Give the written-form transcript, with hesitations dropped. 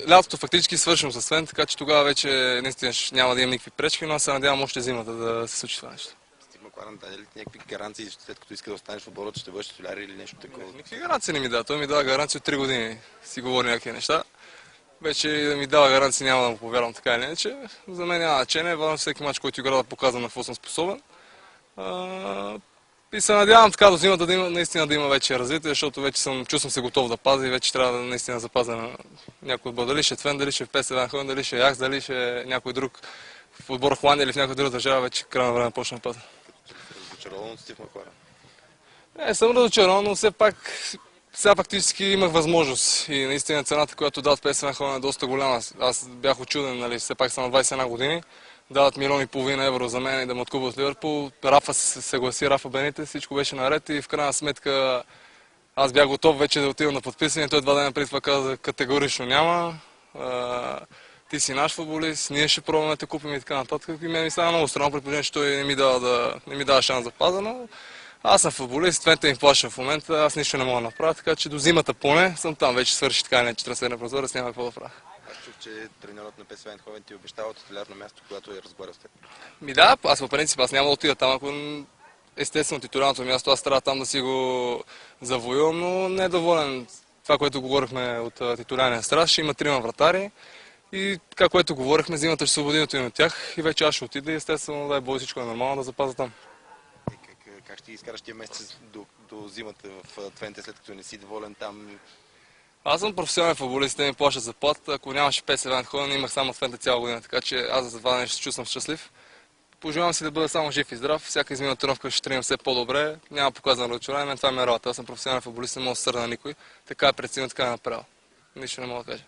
лятото фактически свършвам със Свен, така че тогава вече наистина няма да имам никакви пречки, но аз се надявам още зимата да се случи това нещо. Стив Макларен даде ли някакви гаранции, след като иска да останеш в отбора, че ще бъдеш титуляр или нещо такова? Никакви гаранции не ми дава. Той ми дава гаранция от 3 години. Си говори някакви неща. Вече да ми дава гаранции, няма да му повярвам така или иначе. За мен няма значение. Важно всеки мач, който игра да показва на какво съм способен. И се надявам така до зимата наистина да има вече развитие, защото вече чувствам се готов да пазя и вече трябва да наистина запазя на някой отбор. Дали ще е Твен, дали ще е в ПСВ Eindhoven, дали ще е Якс, дали ще е някой друг в отбор в Холандия или в някоя друга държава, вече крайно време почна да пазя. Разочарован от Стив Макларен? Не съм разочарован, но все пак сега фактически имах възможност и наистина цената, която дават ПСВ Eindhoven е доста голяма. Аз бях очуден, нали, все пак съм на 21 години. Дават 1,5 милиона евро за мен и да ме откупят от Ливърпул. Рафа се съгласи, Рафа Бенитес, всичко беше наред и в крайна сметка аз бях готов вече да отивам на подписане. Той 2 дена преди това каза категорично няма. Ти си наш футболист, ние ще пробваме да те купим и така нататък. И мен ми стана много странно, при положение, че той не ми дава шанс да паза, но аз съм футболист, Твента им плаша в момента, аз нищо не мога да направя, така че до зимата поне съм там, вече свърши така, не че трансферна прозорец, няма какво да правя. Аз чух, че треньорът на ПСВ Eindhoven ти обещава титулярно място, когато е разговарял с теб. Да, аз по принцип няма да отида там, ако естествено титулярното място, аз трябва там да си го завоювам, но не е доволен. Това, което говорихме от титулярния страж, ще има 3 вратари и така, което говорихме, зимата ще се освободи от тях и вече аз ще отида и естествено, дай Боже, всичко е нормално да запазя там. Как ще изкараш тия месеци до зимата в Твенте, след като не си доволен там? Аз съм професионален футболист, те ми плащат заплата. Ако нямаше ПСВ Eindhoven, имах само Твенте цяла година, така че аз за това нещо се чувствам щастлив. Пожелавам си да бъда само жив и здрав. Всяка измина тренировка ще тренирам все по-добре. Няма показано разочарование, това ми е работа. Аз съм професионален футболист, не мога да се сърда на никой. Така е преценил, така е направил. Нищо не мога да кажа.